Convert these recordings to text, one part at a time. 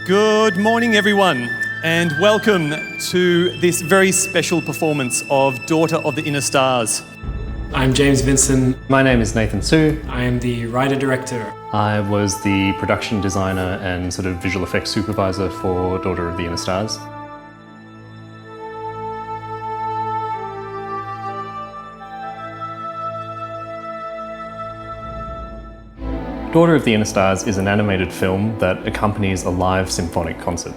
Good morning, everyone, and welcome to this very special performance of Daughter of the Inner Stars. I'm James Vinson. My name is Nathan Su. I am the writer-director. I was the production designer and sort of visual effects supervisor for Daughter of the Inner Stars. Daughter of the Inner Stars is an animated film that accompanies a live symphonic concert.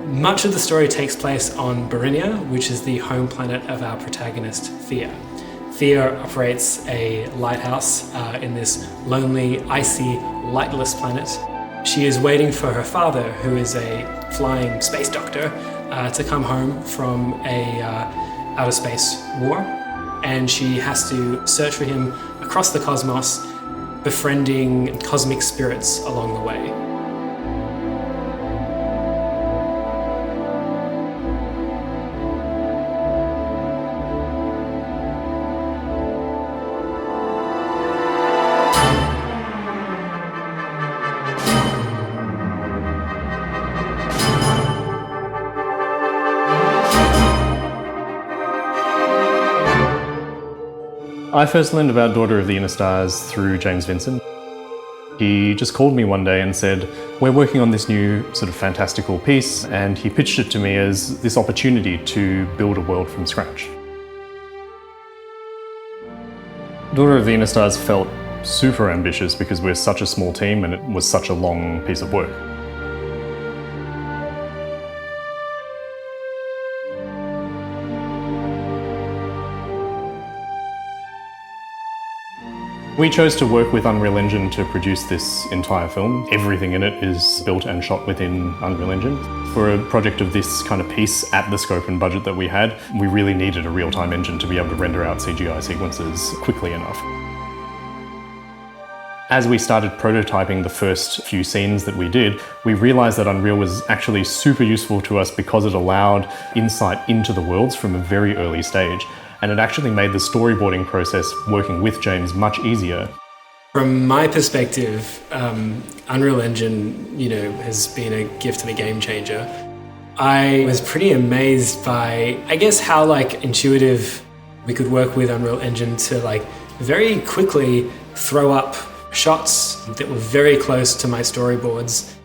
Much of the story takes place on Barinia, which is the home planet of our protagonist, Thea. Thea operates a lighthouse in this lonely, icy, lightless planet. She is waiting for her father, who is a flying space doctor, to come home from a outer space war. And she has to search for him across the cosmos, befriending cosmic spirits along the way. I first learned about Daughter of the Inner Stars through James Vinson. He just called me one day and said, we're working on this new sort of fantastical piece, and he pitched it to me as this opportunity to build a world from scratch. Daughter of the Inner Stars felt super ambitious because we're such a small team and it was such a long piece of work. We chose to work with Unreal Engine to produce this entire film. Everything in it is built and shot within Unreal Engine. For a project of this kind of piece at the scope and budget that we had, we really needed a real-time engine to be able to render out CGI sequences quickly enough. As we started prototyping the first few scenes that we did, we realized that Unreal was actually super useful to us because it allowed insight into the worlds from a very early stage. And it actually made the storyboarding process working with James much easier. From my perspective, Unreal Engine, has been a gift and a game changer. I was pretty amazed by, I guess, how intuitive we could work with Unreal Engine to very quickly throw up shots that were very close to my storyboards.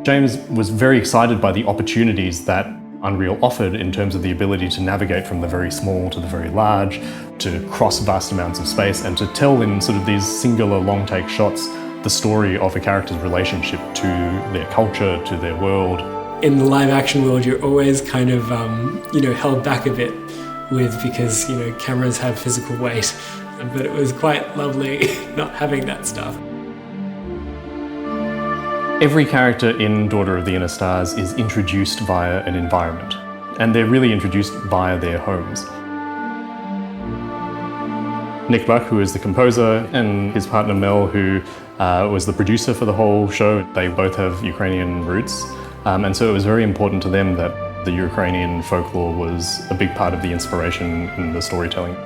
James was very excited by the opportunities that Unreal offered in terms of the ability to navigate from the very small to the very large, to cross vast amounts of space, and to tell in sort of these singular long take shots the story of a character's relationship to their culture, to their world. In the live action world, you're always kind of, held back a bit because, cameras have physical weight, but it was quite lovely not having that stuff. Every character in Daughter of the Inner Stars is introduced via an environment, and they're really introduced via their homes. Nick Buc, who is the composer, and his partner Mel, who was the producer for the whole show, they both have Ukrainian roots, and so it was very important to them that the Ukrainian folklore was a big part of the inspiration in the storytelling.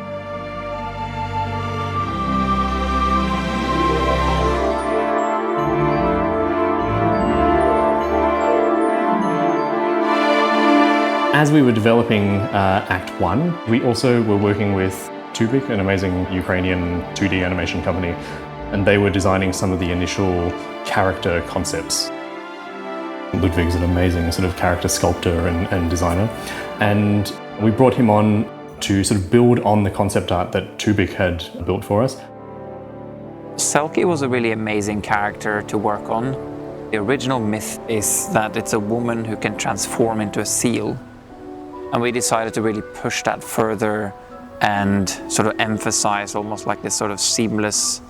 As we were developing Act 1, we also were working with Buc, an amazing Ukrainian 2D animation company, and they were designing some of the initial character concepts. Ludwig's an amazing sort of character sculptor and designer, and we brought him on to sort of build on the concept art that Buc had built for us. Selkie was a really amazing character to work on. The original myth is that it's a woman who can transform into a seal. And we decided to really push that further and sort of emphasize almost like this sort of seamless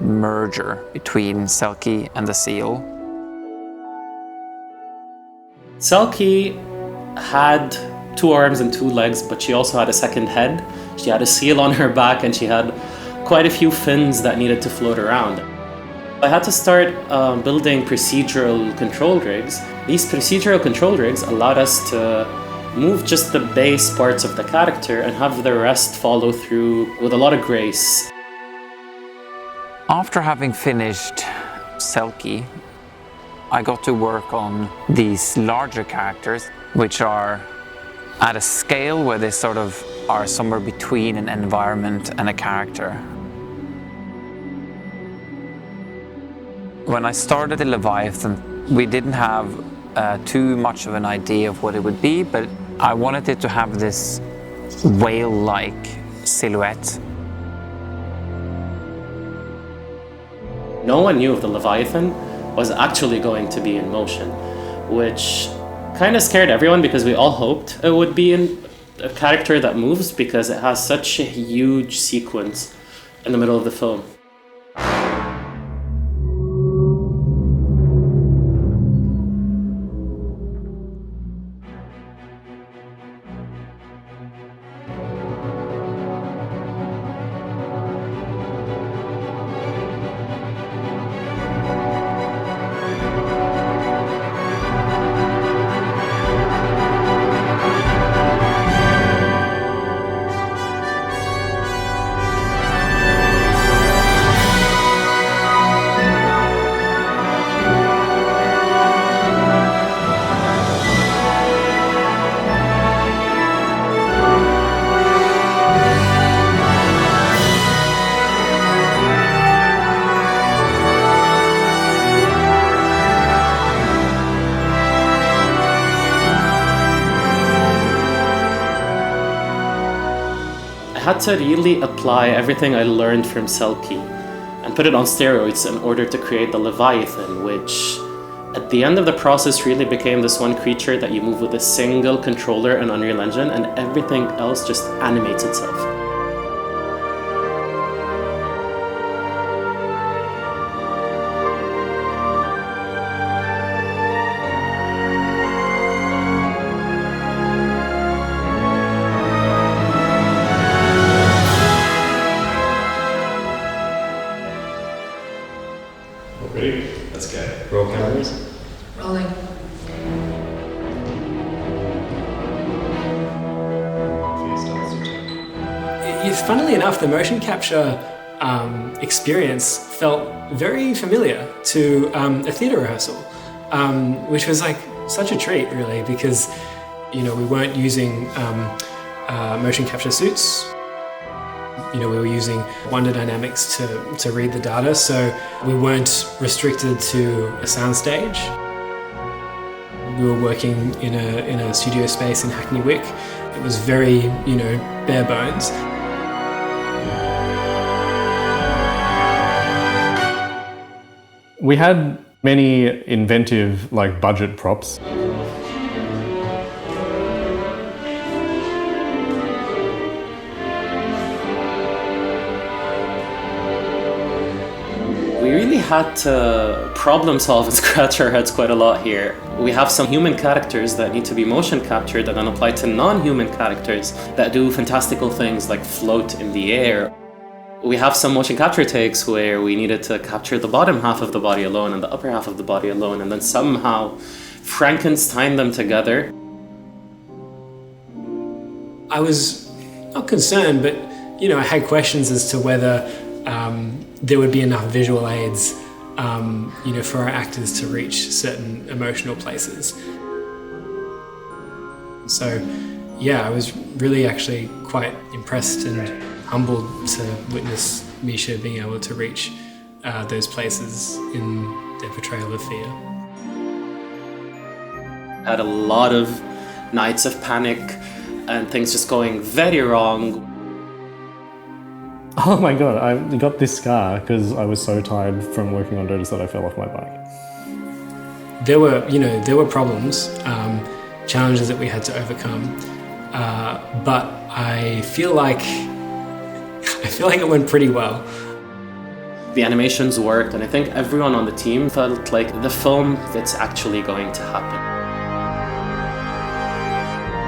merger between Selkie and the seal. Selkie had 2 arms and 2 legs, but she also had a second head. She had a seal on her back and she had quite a few fins that needed to float around. I had to start building procedural control rigs. These procedural control rigs allowed us to move just the base parts of the character and have the rest follow through with a lot of grace. After having finished Selkie, I got to work on these larger characters, which are at a scale where they sort of are somewhere between an environment and a character. When I started the Leviathan, we didn't have too much of an idea of what it would be, but I wanted it to have this whale-like silhouette. No one knew if the Leviathan was actually going to be in motion, which kind of scared everyone because we all hoped it would be a character that moves because it has such a huge sequence in the middle of the film. I had to really apply everything I learned from Selkie and put it on steroids in order to create the Leviathan, which at the end of the process really became this one creature that you move with a single controller and Unreal Engine, and everything else just animates itself. Ready? Let's go. Roll cameras. Rolling. Funnily enough, the motion capture experience felt very familiar to a theatre rehearsal, which was like such a treat, really, because we weren't using motion capture suits. We were using Wonder Dynamics to read the data, so we weren't restricted to a soundstage. We were working in a studio space in Hackney Wick. It was very, bare bones. We had many inventive, budget props. We really had to problem solve and scratch our heads quite a lot here. We have some human characters that need to be motion captured and then apply to non-human characters that do fantastical things like float in the air. We have some motion capture takes where we needed to capture the bottom half of the body alone and the upper half of the body alone, and then somehow Frankenstein them together. I was not concerned, but I had questions as to whether there would be enough visual aids, for our actors to reach certain emotional places. So, I was really actually quite impressed and humbled to witness Misha being able to reach those places in their portrayal of fear. Had a lot of nights of panic and things just going very wrong. Oh my god, I got this scar because I was so tired from working on Dotus that I fell off my bike. There were problems, challenges that we had to overcome, but I feel like it went pretty well. The animations worked, and I think everyone on the team felt like the film that's actually going to happen.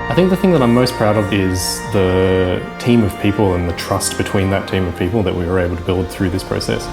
I think the thing that I'm most proud of is the team of people and the trust between that team of people that we were able to build through this process.